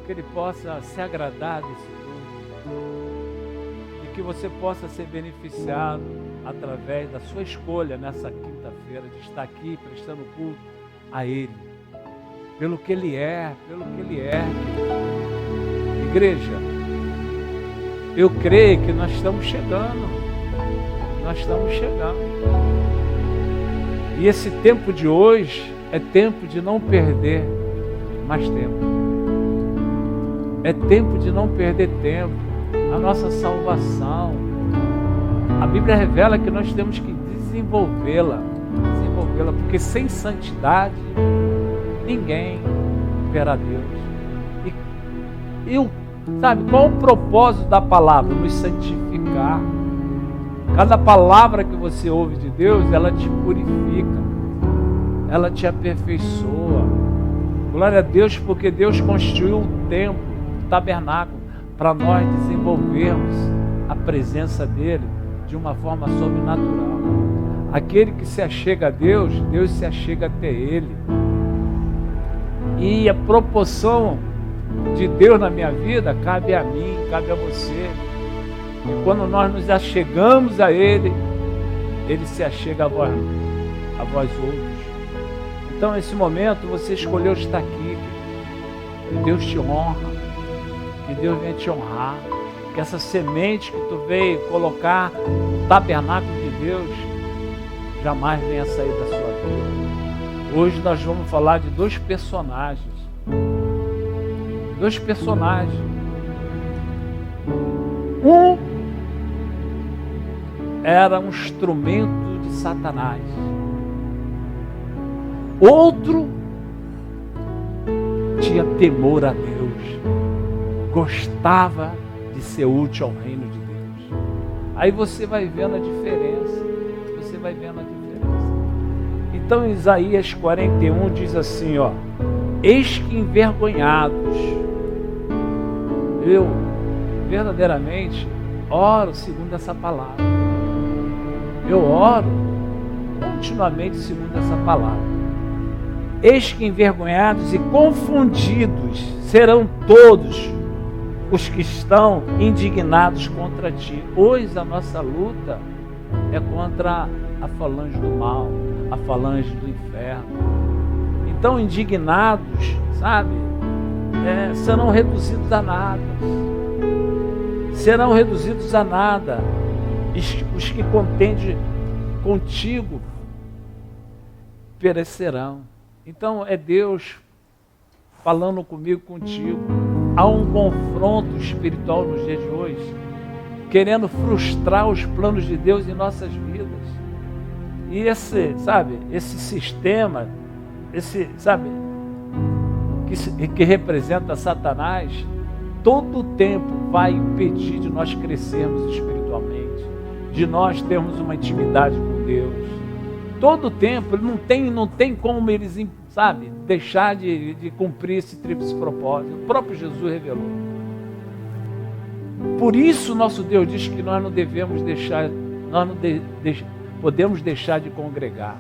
que Ele possa se agradar desse culto e que você possa ser beneficiado através da sua escolha nessa quinta-feira de estar aqui prestando culto a Ele, pelo que Ele é, Igreja, eu creio que nós estamos chegando. E esse tempo de hoje é tempo de não perder mais tempo. É tempo de não perder tempo. A nossa salvação, a Bíblia revela que nós temos que desenvolvê-la, porque sem santidade ninguém verá Deus. Sabe, qual o propósito da palavra? Nos santificar. Cada palavra que você ouve de Deus, ela te purifica, ela te aperfeiçoa. Glória a Deus, porque Deus construiu um templo, um tabernáculo, para nós desenvolvermos a presença dEle de uma forma sobrenatural. Aquele que se achega a Deus, Deus se achega até Ele. E a proporção de Deus na minha vida cabe a mim, cabe a você. E quando nós nos achegamos a Ele, Ele se achega a vós outros. Então, nesse momento, você escolheu estar aqui. Que Deus te honra, que Deus venha te honrar, que essa semente que tu veio colocar no tabernáculo de Deus jamais venha sair da sua vida. Hoje nós vamos falar de dois personagens. Um era um instrumento de Satanás. Outro tinha temor a Deus, gostava de ser útil ao reino de Deus. Aí você vai vendo a diferença. Então Isaías 41 diz assim, ó: eis que envergonhados. Eu verdadeiramente oro segundo essa palavra. Eu oro continuamente segundo essa palavra. Eis que envergonhados e confundidos serão todos os que estão indignados contra ti. Hoje a nossa luta é contra a falange do mal, a falange do inferno. Então, indignados, sabe, serão reduzidos a nada. Serão reduzidos a nada. Os que contendem contigo perecerão. Então, é Deus falando comigo, contigo. Há um confronto espiritual nos dias de hoje, querendo frustrar os planos de Deus em nossas vidas. E esse sistema, que representa Satanás, todo o tempo vai impedir de nós crescermos espiritualmente, de nós termos uma intimidade com Deus. Todo o tempo, não tem como eles, deixar de cumprir esse tríplice propósito. O próprio Jesus revelou. Por isso nosso Deus diz que nós não devemos deixar, podemos deixar de congregar.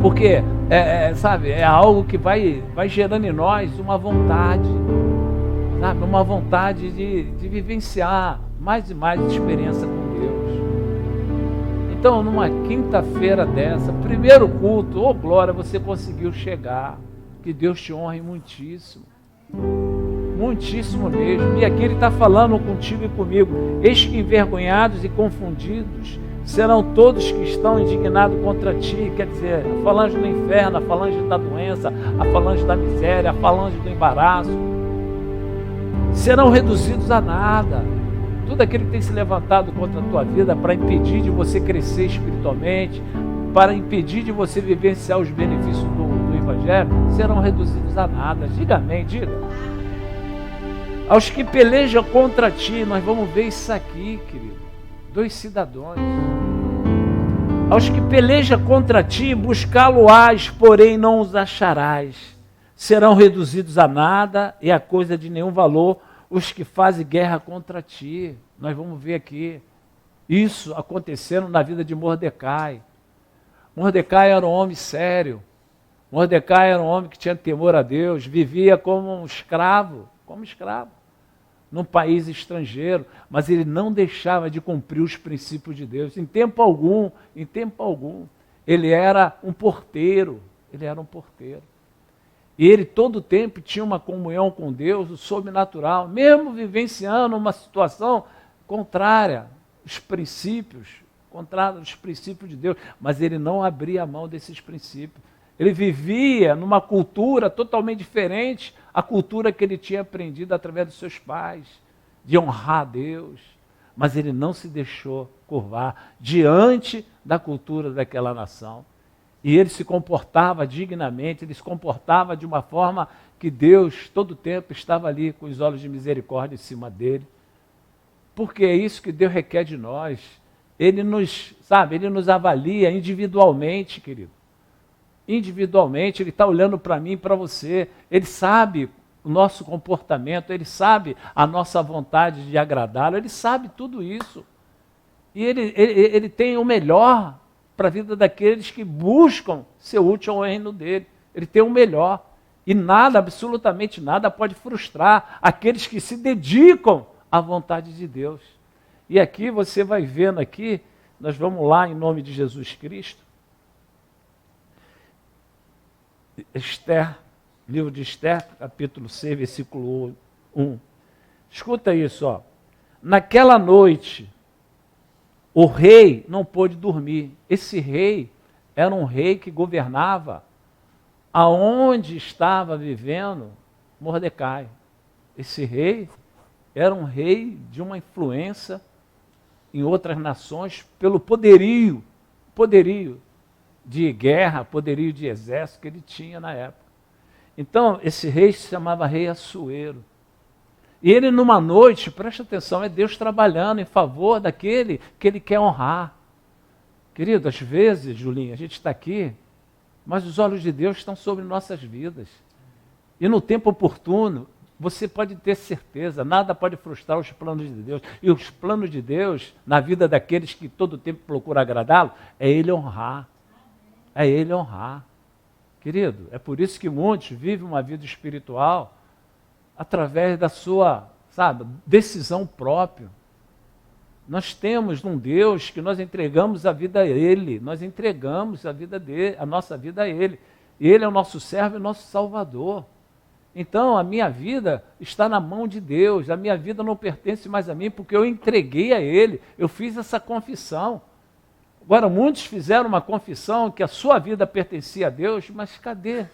Porque, é algo que vai gerando em nós uma vontade, uma vontade de vivenciar mais e mais experiência com Deus. Então, numa quinta-feira dessa, primeiro culto, oh glória, você conseguiu chegar. Que Deus te honre muitíssimo. Muitíssimo mesmo. E aqui Ele está falando contigo e comigo. Eis que envergonhados e confundidos serão todos que estão indignados contra ti. Quer dizer, a falange do inferno, a falange da doença, a falange da miséria, a falange do embaraço. Serão reduzidos a nada. Tudo aquilo que tem se levantado contra a tua vida para impedir de você crescer espiritualmente, para impedir de você vivenciar os benefícios do Evangelho, serão reduzidos a nada. Diga amém, diga. Aos que pelejam contra ti, nós vamos ver isso aqui, querido. Dois cidadãos. Aos que pelejam contra ti, buscá-lo-ás, porém não os acharás. Serão reduzidos a nada e a coisa de nenhum valor os que fazem guerra contra ti. Nós vamos ver aqui isso acontecendo na vida de Mordecai. Mordecai era um homem sério, Mordecai era um homem que tinha temor a Deus, vivia como um escravo, num país estrangeiro, mas ele não deixava de cumprir os princípios de Deus, em tempo algum. Ele era um porteiro. E ele todo o tempo tinha uma comunhão com Deus, o sobrenatural, mesmo vivenciando uma situação contrária aos princípios de Deus, mas ele não abria a mão desses princípios. Ele vivia numa cultura totalmente diferente, a cultura que ele tinha aprendido através dos seus pais, de honrar a Deus, mas ele não se deixou curvar diante da cultura daquela nação. E ele se comportava dignamente, ele se comportava de uma forma que Deus todo o tempo estava ali com os olhos de misericórdia em cima dele. Porque é isso que Deus requer de nós. Ele nos avalia individualmente, querido. Individualmente, ele está olhando para mim e para você. Ele sabe o nosso comportamento, ele sabe a nossa vontade de agradá-lo, ele sabe tudo isso. E ele tem o melhor para a vida daqueles que buscam ser útil ao reino dele. Ele tem o melhor. E nada, absolutamente nada, pode frustrar aqueles que se dedicam à vontade de Deus. E aqui você vai vendo aqui, nós vamos lá em nome de Jesus Cristo. Esther, livro de Esther, capítulo 6, versículo 1. Escuta isso, ó. Naquela noite, o rei não pôde dormir. Esse rei era um rei que governava aonde estava vivendo Mordecai. Esse rei era um rei de uma influência em outras nações pelo poderio de guerra, poderio de exército que ele tinha na época. Então, esse rei se chamava Rei Assuero. E ele numa noite, presta atenção, é Deus trabalhando em favor daquele que ele quer honrar. Querido, às vezes, Julinha, a gente está aqui, mas os olhos de Deus estão sobre nossas vidas. E no tempo oportuno, você pode ter certeza, nada pode frustrar os planos de Deus. E os planos de Deus, na vida daqueles que todo o tempo procuram agradá-lo, é Ele honrar. É Ele honrar. Querido, é por isso que muitos vivem uma vida espiritual através da sua, decisão própria. Nós temos um Deus que nós entregamos a vida a Ele, nós entregamos a nossa vida a Ele. Ele é o nosso servo e o nosso Salvador. Então, a minha vida está na mão de Deus, a minha vida não pertence mais a mim, porque eu entreguei a Ele, eu fiz essa confissão. Agora, muitos fizeram uma confissão que a sua vida pertencia a Deus, mas cadê?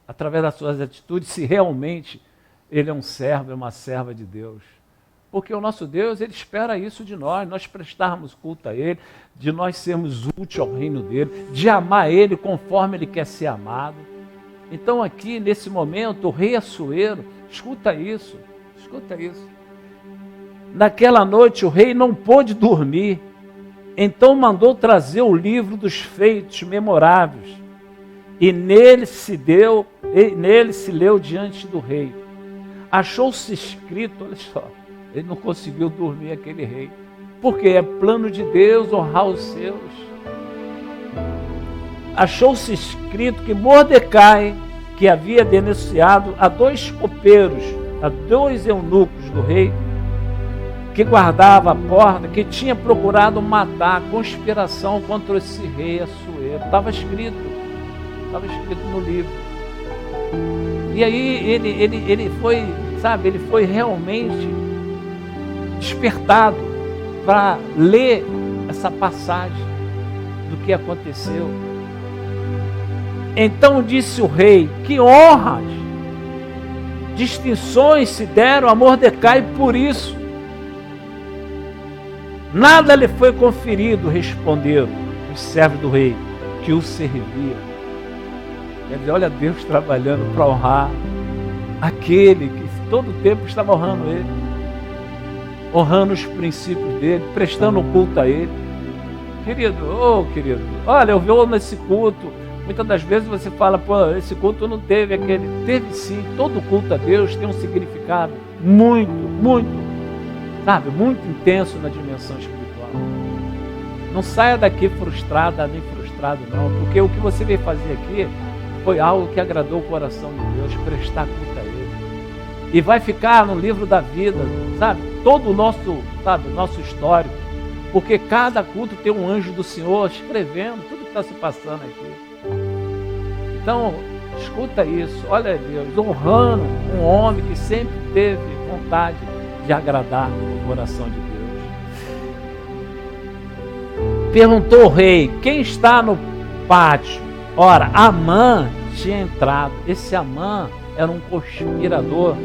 Através das suas atitudes, se realmente ele é um servo, é uma serva de Deus. Porque o nosso Deus, ele espera isso de nós prestarmos culto a Ele, de nós sermos úteis ao reino dEle, de amar Ele conforme Ele quer ser amado. Então aqui, nesse momento, o rei Assuero, escuta isso. Naquela noite o rei não pôde dormir, então mandou trazer o livro dos feitos memoráveis, e nele se leu diante do rei. Achou-se escrito, olha só, ele não conseguiu dormir aquele rei, porque é plano de Deus honrar os seus. Achou-se escrito que Mordecai, que havia denunciado a 2 copeiros, a 2 eunucos do rei, que guardava a porta, que tinha procurado matar, conspiração contra esse rei Assuero. Estava escrito no livro. E aí ele foi realmente despertado para ler essa passagem do que aconteceu. Então disse o rei: que honras, distinções se deram a Mordecai por isso. Nada lhe foi conferido, responderam os servos do rei, que o serviam. Quer dizer, olha Deus trabalhando para honrar aquele que todo o tempo estava honrando Ele, honrando os princípios dEle, prestando culto a Ele. Querido, olha, eu vou nesse culto, muitas das vezes você fala, esse culto não teve aquele. Teve sim, todo culto a Deus tem um significado muito intenso na dimensão espiritual. Não saia daqui frustrada nem frustrado não, porque o que você veio fazer aqui foi algo que agradou o coração de Deus, prestar culto a Ele. E vai ficar no livro da vida, sabe? Todo o nosso histórico. Porque cada culto tem um anjo do Senhor escrevendo tudo que está se passando aqui. Então, escuta isso. Olha Deus, honrando um homem que sempre teve vontade de agradar o coração de Deus. Perguntou o rei, quem está no pátio? Ora, Amã tinha entrado. Esse Amã era um conspirador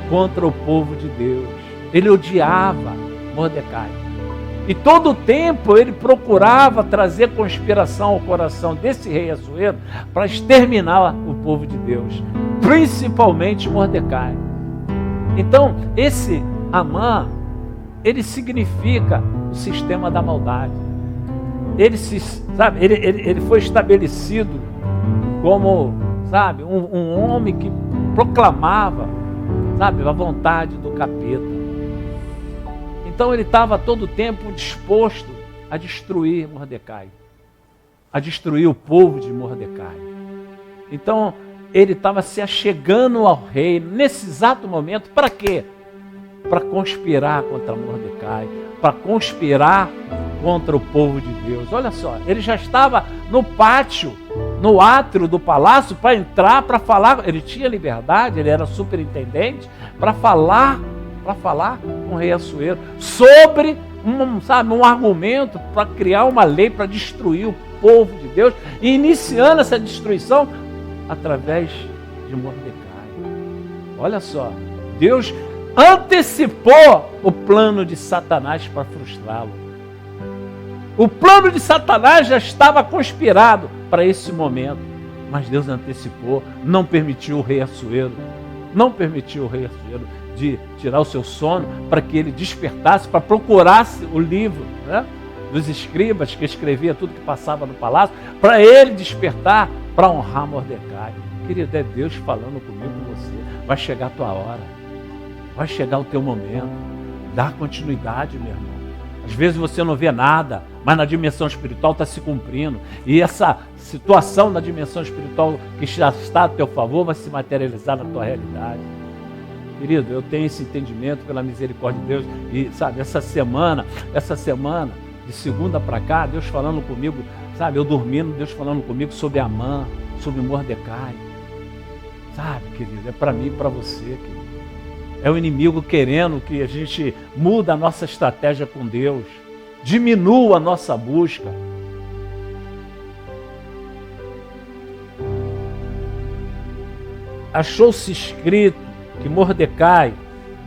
contra o povo de Deus. Ele odiava Mordecai. E todo o tempo ele procurava trazer conspiração ao coração desse rei Assuero para exterminar o povo de Deus, principalmente Mordecai. Então, esse Amã, ele significa o sistema da maldade. Ele foi estabelecido como, um homem que proclamava, a vontade do capeta. Então ele estava todo o tempo disposto a destruir Mordecai, a destruir o povo de Mordecai. Então ele estava se achegando ao rei nesse exato momento, para quê? Para conspirar contra Mordecai, para conspirar contra o povo de Deus. Olha só, ele já estava no pátio, no átrio do palácio, para entrar, para falar. Ele tinha liberdade, ele era superintendente, para falar com o rei Assuero sobre um argumento para criar uma lei para destruir o povo de Deus, e iniciando essa destruição através de Mordecai. Olha só, Deus antecipou o plano de Satanás para frustrá-lo. O plano de Satanás já estava conspirado para esse momento, mas Deus antecipou, não permitiu o rei Assuero de tirar o seu sono, para que ele despertasse, para procurasse o livro, dos escribas que escrevia tudo que passava no palácio, para ele despertar, para honrar Mordecai. Querido, é Deus falando comigo, com você. Vai chegar a tua hora, vai chegar o teu momento. Dá continuidade, meu irmão. Às vezes você não vê nada, mas na dimensão espiritual está se cumprindo. E essa situação na dimensão espiritual que já está a teu favor vai se materializar na tua realidade. Querido, eu tenho esse entendimento pela misericórdia de Deus. E essa semana, de segunda para cá, Deus falando comigo, eu dormindo, Deus falando comigo sobre Amã, sobre Mordecai. Querido, é para mim e para você, querido. É o inimigo querendo que a gente mude a nossa estratégia com Deus, diminua a nossa busca. Achou-se escrito que Mordecai,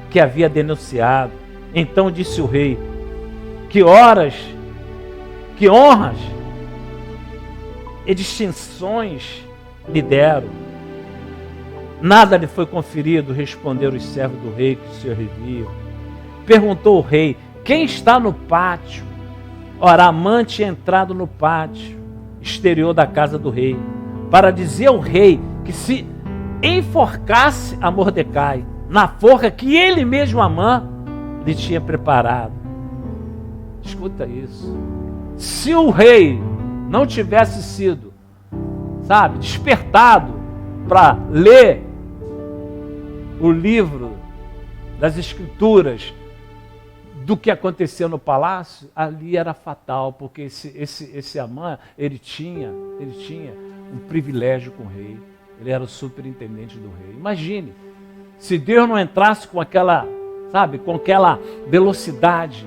que havia denunciado, então disse o rei, que honras e distinções lhe deram. Nada lhe foi conferido, responderam os servos do rei que o Senhor reviam. Perguntou o rei, quem está no pátio? Ora, Amã tinha entrado no pátio exterior da casa do rei, para dizer ao rei que se enforcasse a Mordecai na forca que ele mesmo, Amã, lhe tinha preparado. Escuta isso. Se o rei não tivesse sido, despertado para ler o livro das Escrituras do que aconteceu no palácio, ali era fatal, porque esse Amã, ele tinha um privilégio com o rei. Ele era o superintendente do rei. Imagine, se Deus não entrasse com aquela velocidade,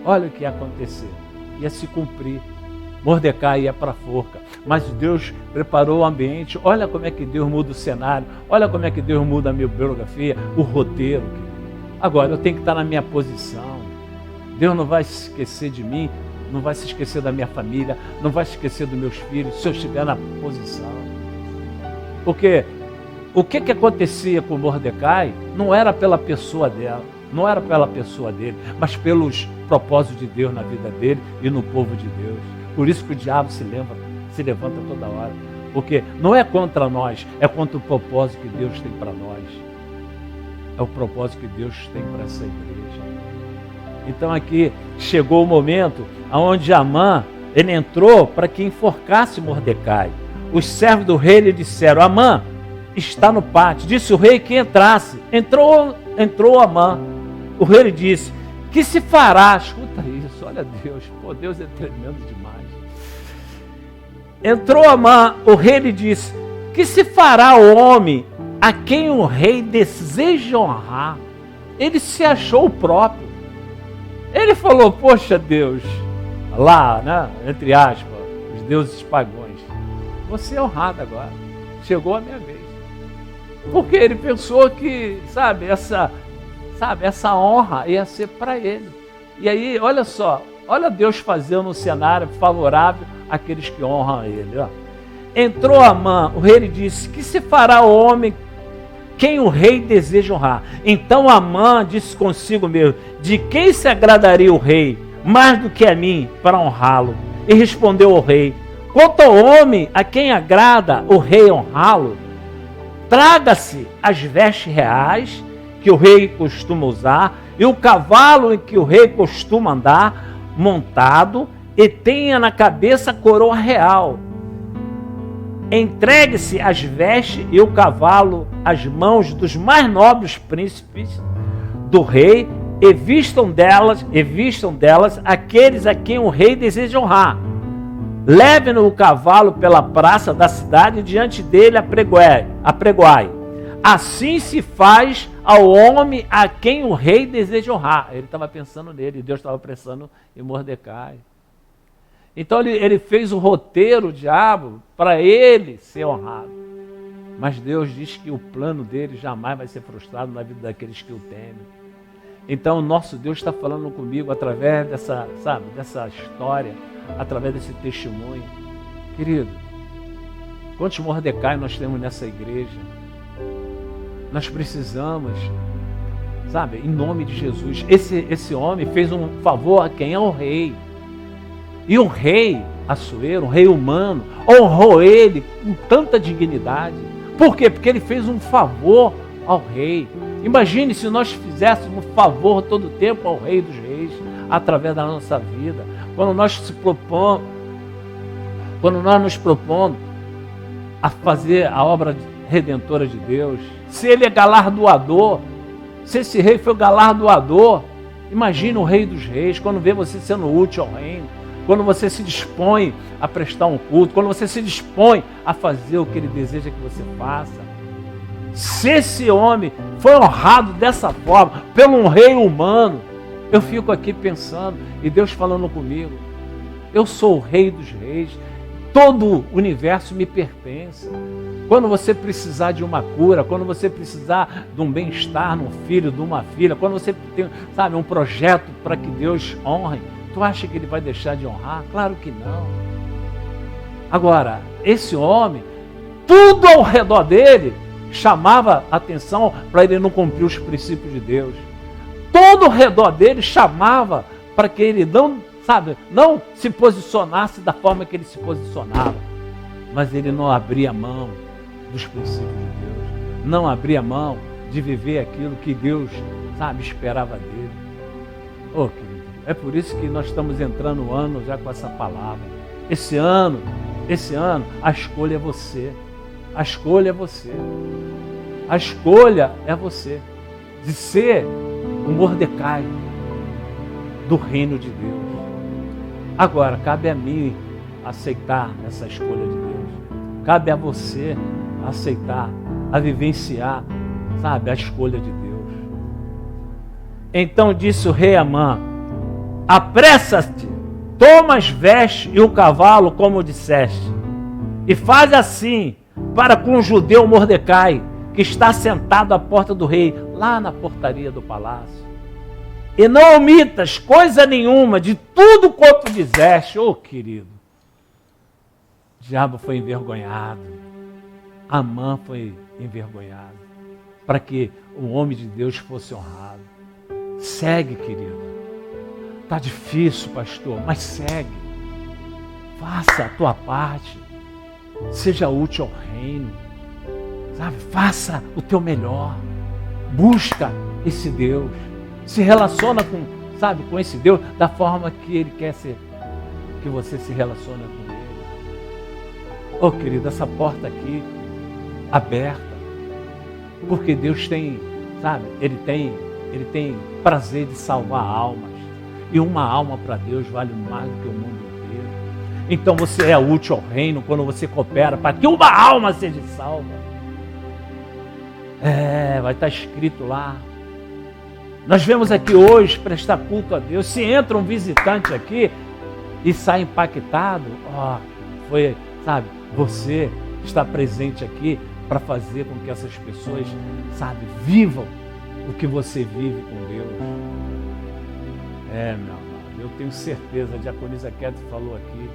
olha o que ia acontecer. Ia se cumprir. Mordecai ia para a forca. Mas Deus preparou o ambiente. Olha como é que Deus muda o cenário. Olha como é que Deus muda a minha biografia, o roteiro. Agora, eu tenho que estar na minha posição. Deus não vai se esquecer de mim, não vai se esquecer da minha família, não vai se esquecer dos meus filhos, se eu estiver na posição. Porque o que acontecia com Mordecai não era pela pessoa dela, não era pela pessoa dele, mas pelos propósitos de Deus na vida dele e no povo de Deus. Por isso que o diabo se levanta toda hora. Porque não é contra nós, é contra o propósito que Deus tem para nós. É o propósito que Deus tem para essa igreja. Então aqui chegou o momento onde Amã, ele entrou para que enforcasse Mordecai. os servos do rei lhe disseram: Amã está no pátio. Disse o rei que entrasse. Entrou Amã. O rei lhe disse: que se fará? Escuta isso, olha Deus. Pô, Deus é tremendo demais. Entrou Amã. O rei lhe disse: que se fará o homem a quem o rei deseja honrar? Ele se achou o próprio. Ele falou: poxa Deus, lá, né, entre aspas, os deuses pagãos, você é honrado agora. Chegou a minha vez. Porque ele pensou que, essa honra ia ser para ele. E aí, olha só, olha Deus fazendo um cenário favorável àqueles que honram ele. Ó. Entrou Amã, o rei lhe disse: que se fará o homem quem o rei deseja honrar? Então Amã disse consigo mesmo: de quem se agradaria o rei mais do que a mim para honrá-lo? E respondeu o rei: quanto ao homem a quem agrada o rei honrá-lo, traga-se as vestes reais que o rei costuma usar e o cavalo em que o rei costuma andar montado, e tenha na cabeça a coroa real. Entregue-se as vestes e o cavalo às mãos dos mais nobres príncipes do rei, e vistam delas aqueles a quem o rei deseja honrar. Levem-no o cavalo pela praça da cidade, e diante dele apregoai. Assim se faz ao homem a quem o rei deseja honrar. Ele estava pensando nele, e Deus estava pensando em Mordecai. Então ele fez o roteiro, o diabo, para ele ser honrado. Mas Deus diz que o plano dele jamais vai ser frustrado na vida daqueles que o temem. Então o nosso Deus está falando comigo através dessa história, através desse testemunho. Querido, quantos Mordecai nós temos nessa igreja? Nós precisamos, em nome de Jesus. Esse homem fez um favor a quem é o rei. E o rei Assuero, um rei humano, honrou ele com tanta dignidade. Por quê? Porque ele fez um favor ao rei. Imagine se nós fizéssemos um favor todo o tempo ao Rei dos Reis, através da nossa vida. Quando nós nos propomos a fazer a obra redentora de Deus, se ele é galardoador, se esse rei foi galardoador, imagine o Rei dos Reis, quando vê você sendo útil ao reino, quando você se dispõe a prestar um culto, quando você se dispõe a fazer o que ele deseja que você faça. Se esse homem foi honrado dessa forma, pelo um rei humano, eu fico aqui pensando, e Deus falando comigo, eu sou o Rei dos Reis, todo o universo me pertence. Quando você precisar de uma cura, quando você precisar de um bem-estar num filho, de uma filha, quando você tem, um projeto para que Deus honre, tu acha que ele vai deixar de honrar? Claro que não. Agora, esse homem, tudo ao redor dele chamava atenção para ele não cumprir os princípios de Deus. Todo ao redor dele chamava para que ele não se posicionasse da forma que ele se posicionava. Mas ele não abria mão dos princípios de Deus. Não abria mão de viver aquilo que Deus, esperava dele. Oh, querido, é por isso que nós estamos entrando no ano já com essa palavra. Esse ano, a escolha é você. A escolha é você. A escolha é você. De ser um Mordecai do reino de Deus. Agora, cabe a mim aceitar essa escolha de Deus. Cabe a você aceitar, a vivenciar, a escolha de Deus. Então disse o rei Amã: apressa-te, toma as vestes e o cavalo, como disseste, e faz assim para com o judeu Mordecai, que está sentado à porta do rei, lá na portaria do palácio. E não omitas coisa nenhuma de tudo quanto disseste. Oh, querido, o diabo foi envergonhado. Amã foi envergonhado, para que o homem de Deus fosse honrado. Segue, querido. Está difícil, pastor, mas segue. Faça a tua parte. Seja útil ao reino. Faça o teu melhor. Busca esse Deus. Se relaciona com esse Deus da forma que Ele quer ser, que você se relaciona com Ele. Oh, querido, essa porta aqui aberta, porque Deus tem, sabe, Ele tem prazer de salvar almas, e uma alma para Deus vale mais do que o mundo inteiro. Então você é útil ao reino quando você coopera para que uma alma seja salva. Vai estar escrito lá. Nós vemos aqui hoje prestar culto a Deus. Se entra um visitante aqui e sai impactado, você está presente aqui para fazer com que essas pessoas, vivam o que você vive com Deus. Meu amado, eu tenho certeza, a diaconisa Kete falou aqui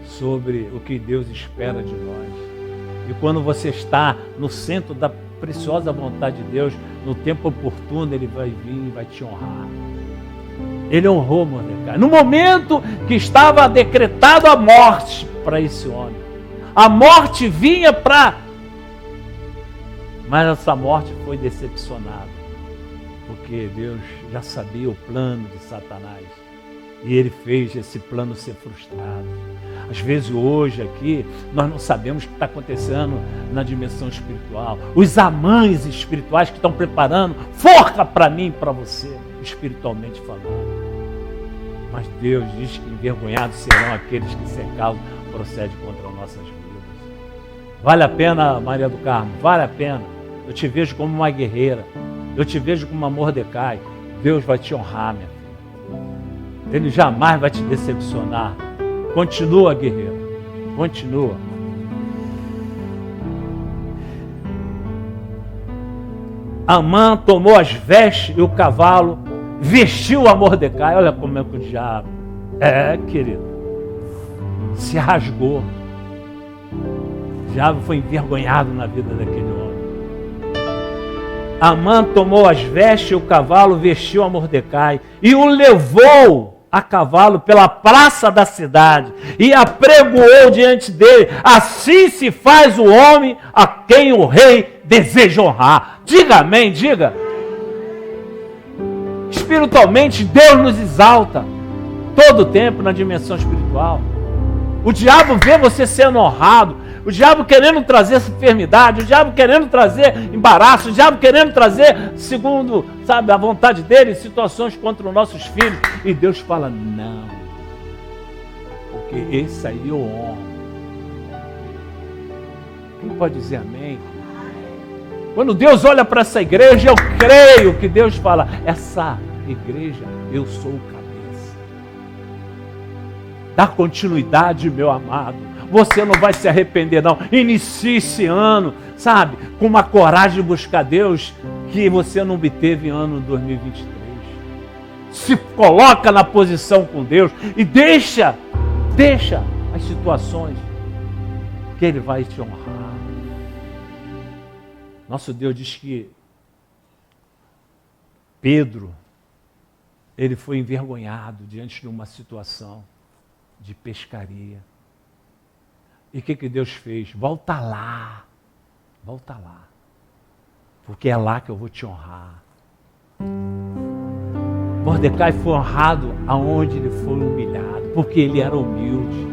sobre o que Deus espera de nós. E quando você está no centro da preciosa vontade de Deus, no tempo oportuno Ele vai vir e vai te honrar. Ele honrou Mordecai. No momento que estava decretado a morte para esse homem, a morte vinha mas essa morte foi decepcionada, porque Deus já sabia o plano de Satanás e ele fez esse plano ser frustrado. Às vezes hoje aqui, nós não sabemos o que está acontecendo na dimensão espiritual. Os amães espirituais que estão preparando forca para mim e para você, espiritualmente falando. Mas Deus diz que envergonhados serão aqueles que sem causa procedem contra nossas vidas. Vale a pena, Maria do Carmo, vale a pena. Eu te vejo como uma guerreira. Eu te vejo como uma Mordecai. Deus vai te honrar, minha filha. Ele jamais vai te decepcionar. Continua, guerreiro. Continua. Amã tomou as vestes e o cavalo, vestiu a Mordecai. Olha como é que o diabo, querido, se rasgou. O diabo foi envergonhado na vida daquele homem. Amã tomou as vestes e o cavalo, vestiu a Mordecai e o levou a cavalo pela praça da cidade e apregoou diante dele. Assim se faz o homem a quem o rei deseja honrar. Diga amém, diga. Espiritualmente, Deus nos exalta todo o tempo na dimensão espiritual. O diabo vê você sendo honrado, o diabo querendo trazer essa enfermidade, o diabo querendo trazer embaraço, o diabo querendo trazer, segundo, a vontade dele, situações contra os nossos filhos. E Deus fala, não, porque esse aí eu honro. Quem pode dizer amém? Quando Deus olha para essa igreja, eu creio que Deus fala, essa igreja, eu sou o cabeça. Dá continuidade, meu amado. Você não vai se arrepender, não. Inicie esse ano, com uma coragem de buscar Deus que você não obteve em ano 2023. Se coloca na posição com Deus e deixa as situações que Ele vai te honrar. Nosso Deus diz que Pedro, ele foi envergonhado diante de uma situação de pescaria. E o que Deus fez? Volta lá, porque é lá que eu vou te honrar. Mordecai foi honrado aonde ele foi humilhado, porque ele era humilde.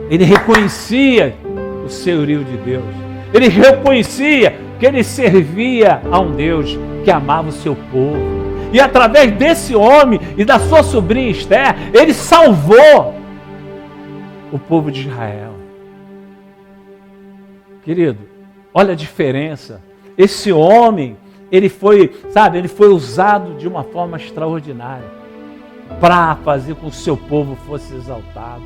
Ele reconhecia o senhorio de Deus. Ele reconhecia que ele servia a um Deus que amava o seu povo. E através desse homem e da sua sobrinha Esther, ele salvou o povo de Israel. Querido, olha a diferença. Esse homem, ele foi usado de uma forma extraordinária para fazer com que o seu povo fosse exaltado.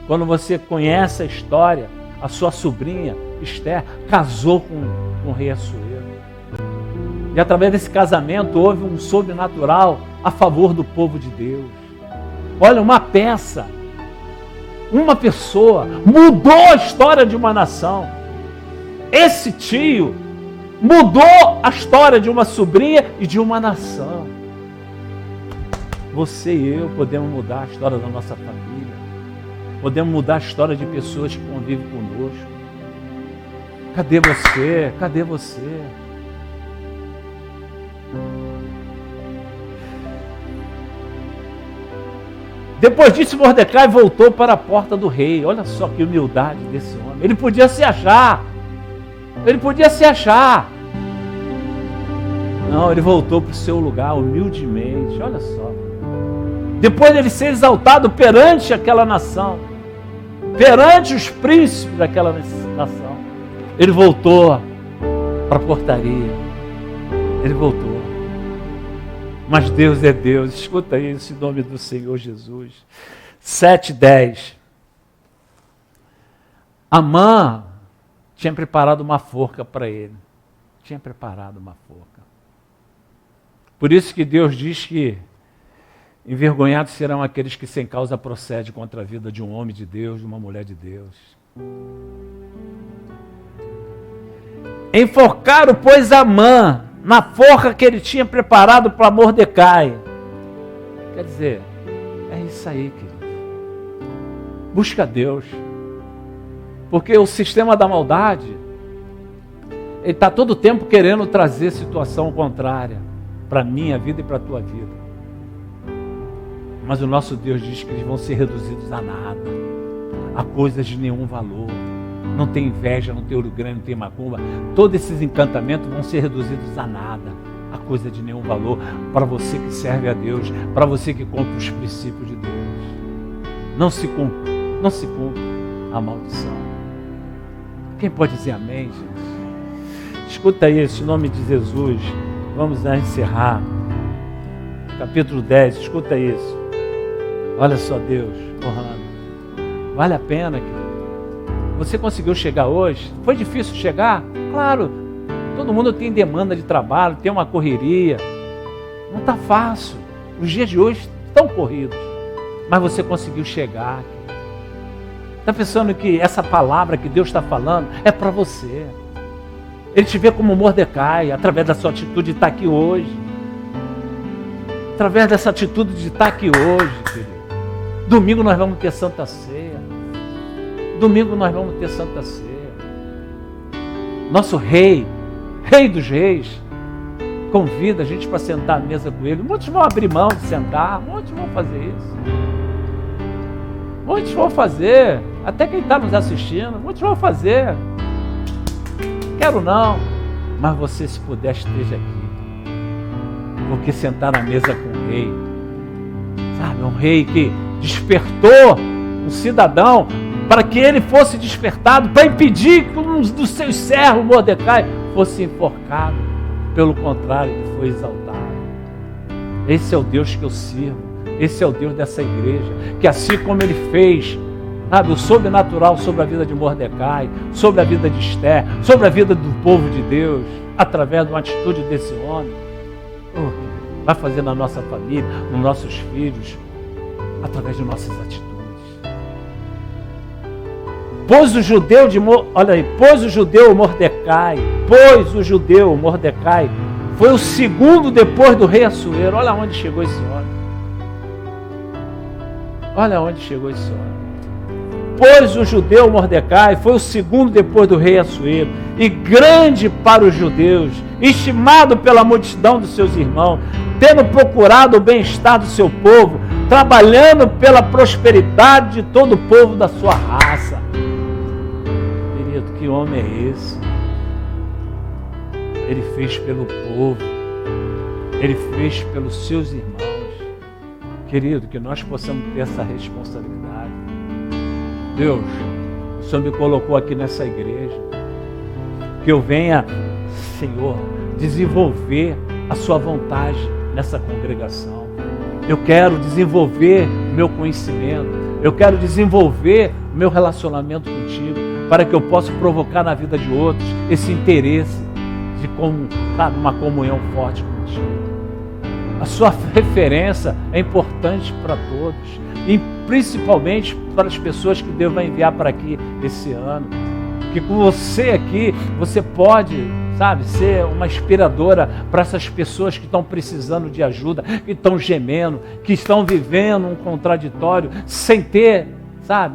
Quando você conhece a história, a sua sobrinha Esther casou com o rei Assuero. E através desse casamento houve um sobrenatural a favor do povo de Deus. Olha, uma peça, uma pessoa mudou a história de uma nação. Esse tio mudou a história de uma sobrinha e de uma nação. Você e eu podemos mudar a história da nossa família. Podemos mudar a história de pessoas que convivem conosco. Cadê você? Cadê você? Depois disso, Mordecai voltou para a porta do rei. Olha só que humildade desse homem. Ele podia se achar. Não, ele voltou para o seu lugar humildemente. Olha só. Depois dele ser exaltado perante aquela nação, perante os príncipes daquela nação, ele voltou para a portaria. Ele voltou. Mas Deus é Deus. Escuta isso em nome do Senhor Jesus. 7:10. Amã tinha preparado uma forca para ele. Tinha preparado uma forca. Por isso que Deus diz que envergonhados serão aqueles que sem causa procedem contra a vida de um homem de Deus, de uma mulher de Deus. Enforcaram, pois, Amã na forca que ele tinha preparado para Mordecai. Quer dizer, é isso aí, querido. Busca Deus. Porque o sistema da maldade, ele está todo o tempo querendo trazer situação contrária para a minha vida e para a tua vida. Mas o nosso Deus diz que eles vão ser reduzidos a nada, a coisas de nenhum valor. Não tem inveja, não tem olho grande, não tem macumba. Todos esses encantamentos vão ser reduzidos a nada, a coisa de nenhum valor, para você que serve a Deus, para você que cumpre os princípios de Deus. Não se cumpre a maldição. Quem pode dizer amém, gente? Escuta isso, em nome de Jesus. Vamos encerrar. Capítulo 10, escuta isso. Olha só Deus honrando. Vale a pena, querido. Você conseguiu chegar hoje? Foi difícil chegar? Claro. Todo mundo tem demanda de trabalho, tem uma correria. Não está fácil. Os dias de hoje estão corridos. Mas você conseguiu chegar. Está pensando que essa palavra que Deus está falando é para você. Ele te vê como Mordecai, através da sua atitude de estar aqui hoje. Através dessa atitude de estar aqui hoje, querido. Domingo nós vamos ter Santa Ceia. Nosso rei dos reis, convida a gente para sentar à mesa com ele. Muitos vão abrir mão de sentar, muitos vão fazer isso. Muitos vão fazer, até quem está nos assistindo, muitos vão fazer. Quero não, mas você, se puder, esteja aqui. Porque sentar na mesa com o rei, sabe, um rei que despertou um cidadão para que ele fosse despertado, para impedir que um dos seus servos, Mordecai, fosse enforcado. Pelo contrário, ele foi exaltado. Esse é o Deus que eu sirvo. Esse é o Deus dessa igreja, que assim como ele fez, sabe, o sobrenatural sobre a vida de Mordecai, sobre a vida de Esther, sobre a vida do povo de Deus, através de uma atitude desse homem, vai fazer na nossa família, nos nossos filhos, através de nossas atitudes. Pois o judeu Mordecai foi o segundo depois do rei Assuero. Olha onde chegou esse homem. Pois o judeu Mordecai foi o segundo depois do rei Assuero, e grande para os judeus, estimado pela multidão dos seus irmãos, tendo procurado o bem-estar do seu povo, trabalhando pela prosperidade de todo o povo da sua raça. Querido, que homem é esse? Ele fez pelo povo, ele fez pelos seus irmãos. Querido, que nós possamos ter essa responsabilidade. Deus, o Senhor me colocou aqui nessa igreja, que eu venha, Senhor, desenvolver a sua vontade nessa congregação. Eu quero desenvolver meu conhecimento, eu quero desenvolver meu relacionamento contigo, para que eu possa provocar na vida de outros esse interesse de uma comunhão forte contigo. A sua referência é importante para todos, e principalmente para as pessoas que Deus vai enviar para aqui esse ano. Que com você aqui, você pode, ser uma inspiradora para essas pessoas que estão precisando de ajuda, que estão gemendo, que estão vivendo um contraditório, sem ter,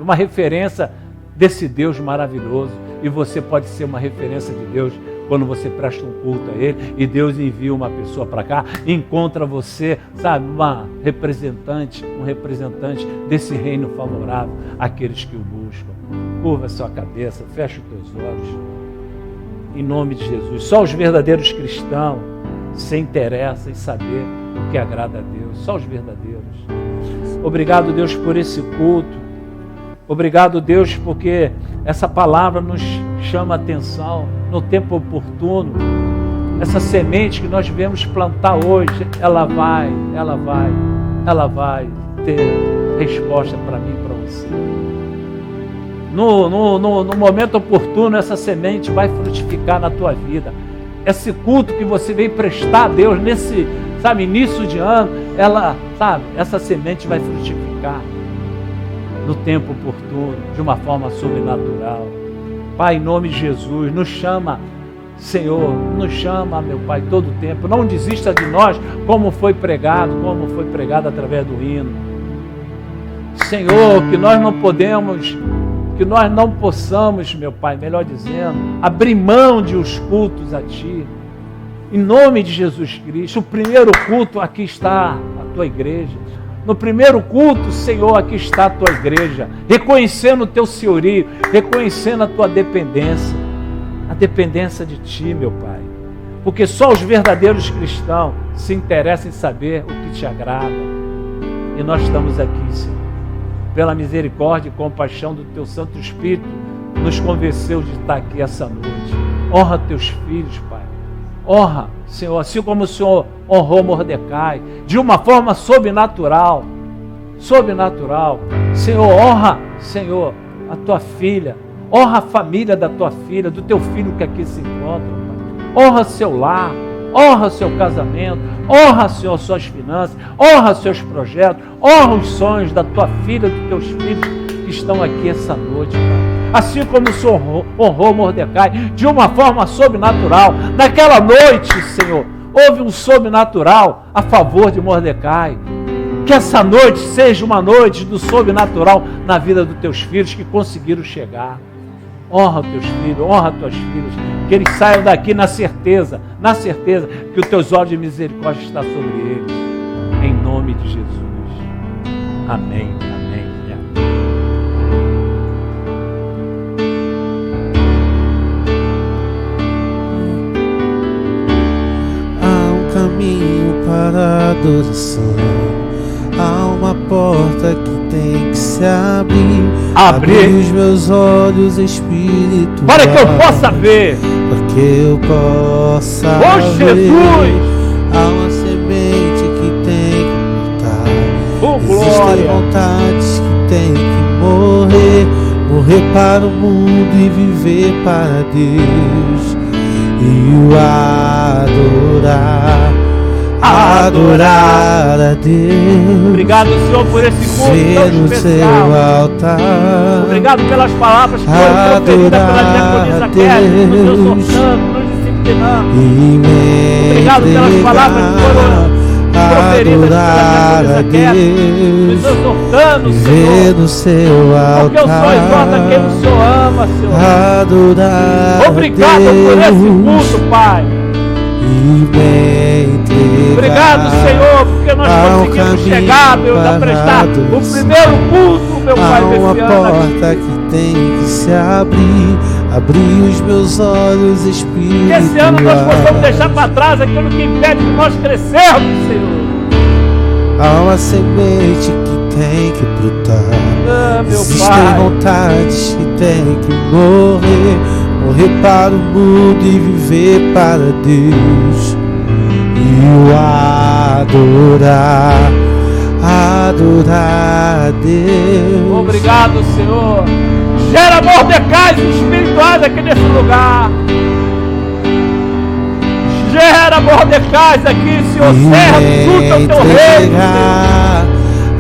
uma referência desse Deus maravilhoso. E você pode ser uma referência de Deus quando você presta um culto a Ele e Deus envia uma pessoa para cá, encontra você, sabe, um representante desse reino favorável àqueles que o buscam. Curva a sua cabeça, fecha os teus olhos. Em nome de Jesus. Só os verdadeiros cristãos se interessam em saber o que agrada a Deus. Só os verdadeiros. Obrigado, Deus, por esse culto. Obrigado, Deus, porque essa palavra nos chama a atenção no tempo oportuno. Essa semente que nós viemos plantar hoje, ela vai ter resposta para mim e para você. No momento oportuno, essa semente vai frutificar na tua vida. Esse culto que você vem prestar a Deus nesse, sabe, início de ano, essa semente vai frutificar no tempo oportuno, de uma forma sobrenatural. Pai, em nome de Jesus, nos chama, Senhor, nos chama, meu Pai, todo o tempo. Não desista de nós, como foi pregado através do hino. Senhor, que nós não possamos, meu Pai, melhor dizendo, abrir mão de os cultos a Ti. Em nome de Jesus Cristo, o primeiro culto, aqui está a Tua igreja. No primeiro culto, Senhor, aqui está a Tua igreja, reconhecendo o Teu senhorio, reconhecendo a Tua dependência, a dependência de Ti, meu Pai. Porque só os verdadeiros cristãos se interessam em saber o que Te agrada. E nós estamos aqui, Senhor. Pela misericórdia e compaixão do Teu Santo Espírito, nos convenceu de estar aqui essa noite. Honra Teus filhos, Pai. Honra, Senhor, assim como o Senhor honrou Mordecai, de uma forma sobrenatural. Senhor, honra, Senhor, a Tua filha. Honra a família da Tua filha, do Teu filho que aqui se encontra, Pai. Honra seu lar. Honra seu casamento, honra, Senhor, suas finanças, honra seus projetos, honra os sonhos da tua filha, dos teus filhos que estão aqui essa noite, Pai. Assim como o Senhor honrou Mordecai de uma forma sobrenatural, naquela noite, Senhor, houve um sobrenatural a favor de Mordecai. Que essa noite seja uma noite do sobrenatural na vida dos teus filhos que conseguiram chegar. Honra os teus filhos, honra as tuas filhas, que eles saiam daqui na certeza que os teus olhos de misericórdia estão sobre eles. Em nome de Jesus. Amém, amém, amém. Há um caminho para a adoração, há uma porta que tem que se abrir. Abrir os meus olhos espirituais, para que eu possa ver, para que eu possa ver. Jesus, há uma semente que tem que brotar. Existem glória. vontades que tem que morrer para o mundo e viver para Deus e o adorar a Deus. Obrigado, Senhor, por esse culto tão especial. Altar, obrigado pelas palavras que foram proferidas pela diaconisa Kézia, nos exortando, nos disciplinando. Obrigado pelas palavras que foram proferidas pela diaconisa Kézia, nos exortando, Senhor. Porque o Senhor exorta quem o Senhor ama, Senhor. Obrigado por esse culto, Pai. Obrigado, Senhor, porque nós conseguimos chegar, Deus, a prestar o primeiro culto, meu Pai, desse ano. Há uma porta que tem que se abrir os meus olhos espirituais. Que esse ano nós possamos deixar para trás aquilo que impede de nós crescermos, Senhor. Há uma semente que tem que brotar. Existem Pai. vontades que tem que morrer para o mundo e viver para Deus e o adorar a Deus. Obrigado, Senhor. Gera Mordecais espirituais aqui nesse lugar. Gera Mordecais aqui, Senhor, servos do teu reino.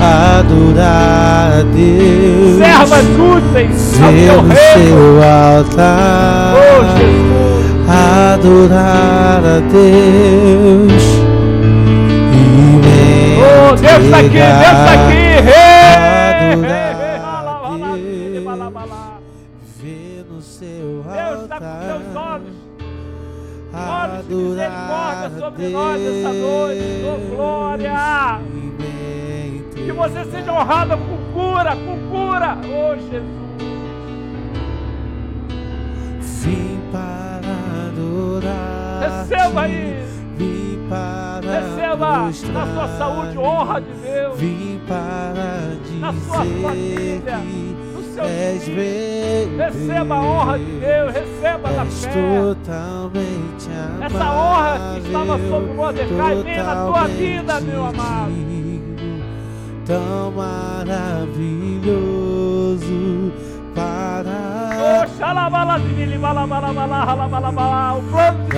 Adorar a Deus, servas úteis ao teu reino, seu altar, oh Jesus, adorar a Deus e oh Deus está aqui, Deus está aqui, ver no seu altar. Deus está com seus olhos misericórdia sobre nós essa noite. Oh, glória! Que você seja honrado com cura, oh Jesus. Vim para adorar. Receba aí. Vim para receba mostrar. Na sua saúde honra de Deus. Vim para dizer na sua família, no seu filho. Receba a honra de Deus, receba da fé. Totalmente amável, essa honra que estava sobre Mordecai vem na tua vida, meu amado. Tão maravilhoso para o plano de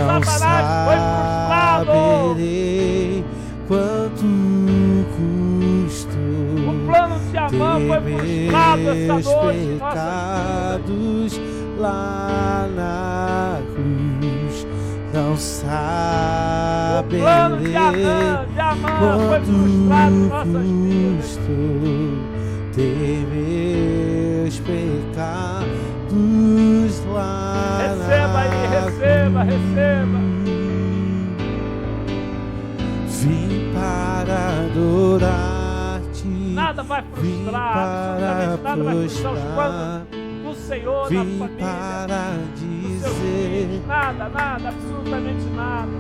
não Satanás foi frustrado. Saberei quanto custou. O plano de Amã foi frustrado essa noite. Pecados lá na cruz. Não saberei o plano de Amã foi frustrado em nossas vidas. Ter meus pecados lá receba aí, receba. Vim para adorar-te. Nada vai frustrar, absolutamente nada vai frustrar os planos do Senhor na família. Para dizer nada, absolutamente nada.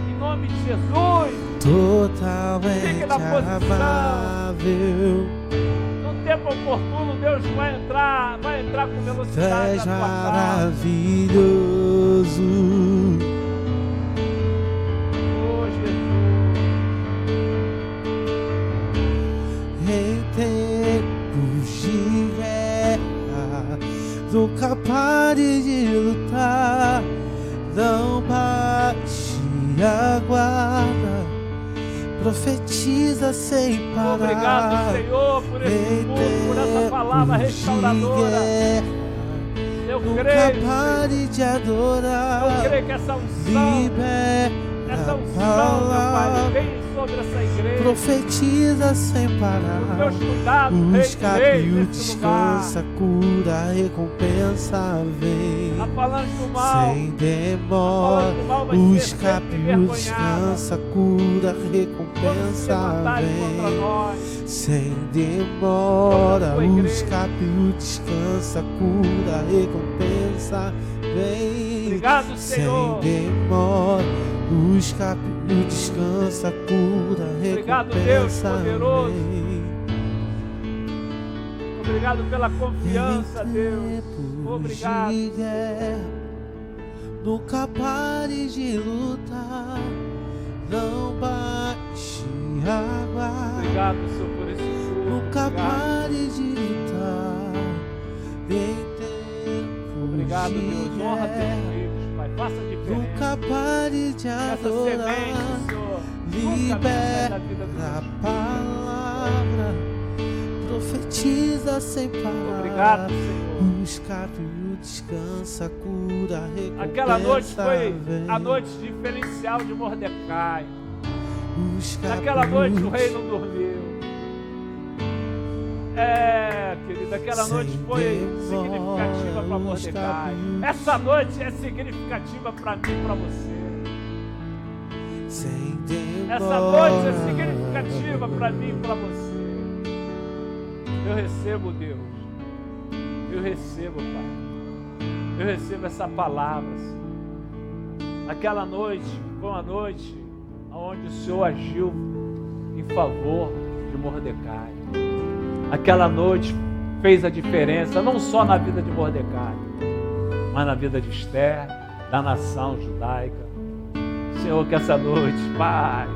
Em nome de Jesus. Totalmente fique na posição. Amável. No tempo oportuno, Deus vai entrar com velocidade na tua casa. Maravilhoso. Oh, Jesus. Em tempos de guerra, nunca pare de lutar. Não baixe a guarda. Profetiza sem parar. Obrigado, Senhor, por esse culto, por essa palavra restauradora. Eu creio, pare de adorar. Eu creio que essa unção, meu Pai, vem sobre essa igreja. Profetiza sem parar. O escape descansa, cura, recompensa vem. A falange do mal, sem demora. O escape descansa, cura, recompensa vem. Sem demora. O escape descansa, cura, recompensa vem. Obrigado, Senhor. Sem demora. O escape, o descansa, cura, obrigado, recompensa. Deus poderoso. Obrigado pela confiança, Deus. Obrigado. Nunca pare de lutar. Não baixe a guarda. Obrigado, Senhor, por esse culto. Nunca pare de lutar. Em tempos obrigado, Deus. Honra teus filhos. Faça diferença. Nunca pare de adorar. Libera a palavra. Profetiza sem parar. Obrigado, Senhor. O escape, o descansa, cura, recompensa. Aquela noite foi a noite diferencial de Mordecai. Naquela noite o rei não dormiu. Querida, aquela noite foi significativa para Mordecai. Essa noite é significativa para mim e para você. Essa noite é significativa para mim e para você. Eu recebo, Deus. Eu recebo, Pai. Eu recebo essa palavra, Senhor. Aquela noite foi uma noite onde o Senhor agiu em favor de Mordecai. Aquela noite fez a diferença, não só na vida de Mordecai, mas na vida de Esther, da nação judaica. Senhor, que essa noite, Pai,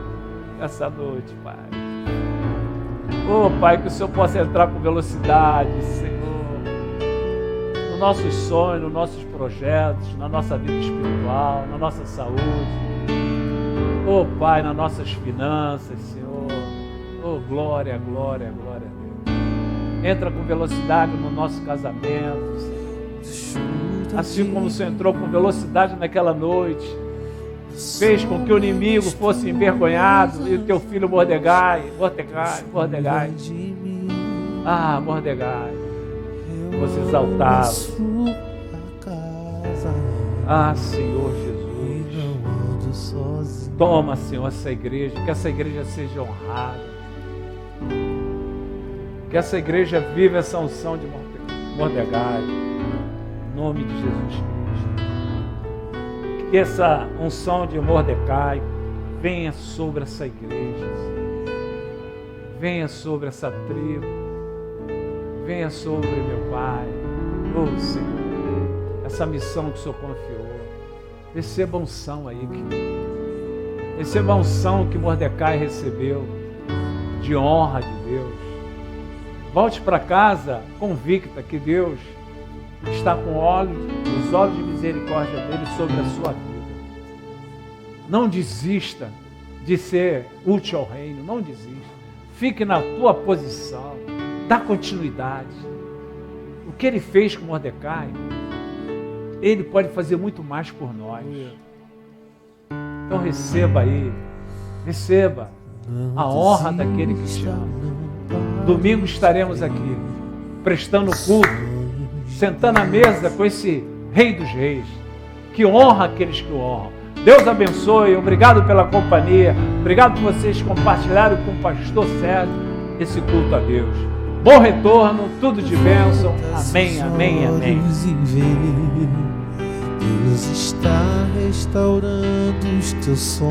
oh, Pai, que o Senhor possa entrar com velocidade, Senhor, nos nossos sonhos, nos nossos projetos, na nossa vida espiritual, na nossa saúde, oh, Pai, nas nossas finanças, Senhor, oh, glória, glória, glória a Deus. Entra com velocidade no nosso casamento, Senhor. Assim como o Senhor entrou com velocidade naquela noite, fez com que o inimigo fosse envergonhado e o teu filho Mordecai. Ah, Mordecai, você exaltava. Ah, Senhor Jesus. sozinho. Toma, Senhor, essa igreja, que essa igreja seja honrada, que essa igreja viva essa unção de Mordecai, em nome de Jesus Cristo. Que essa unção de Mordecai venha sobre essa igreja, venha sobre essa tribo, venha sobre meu Pai, Senhor, essa missão que o Senhor confiou. Receba a unção aí, querido. Receba a unção que Mordecai recebeu, de honra de Deus. Volte para casa convicta que Deus está com os olhos de misericórdia dele sobre a sua vida. Não desista de ser útil ao reino, não desista. Fique na tua posição, dá continuidade. O que ele fez com Mordecai, ele pode fazer muito mais por nós. Então receba aí, receba a honra daquele que te ama. Domingo estaremos aqui, prestando culto, sentando à mesa com esse Rei dos Reis, que honra aqueles que o honram. Deus abençoe, obrigado pela companhia, obrigado por vocês compartilharem com o pastor Sérgio esse culto a Deus. Bom retorno, tudo de bênção, amém, amém, amém. Deus está restaurando os teus sonhos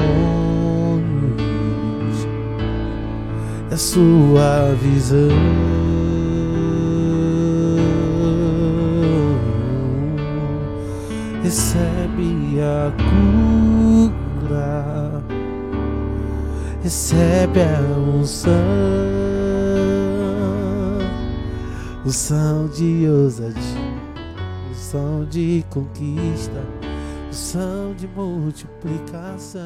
e a sua visão. Recebe a cura, recebe a unção de ousadia, unção de conquista, unção de multiplicação.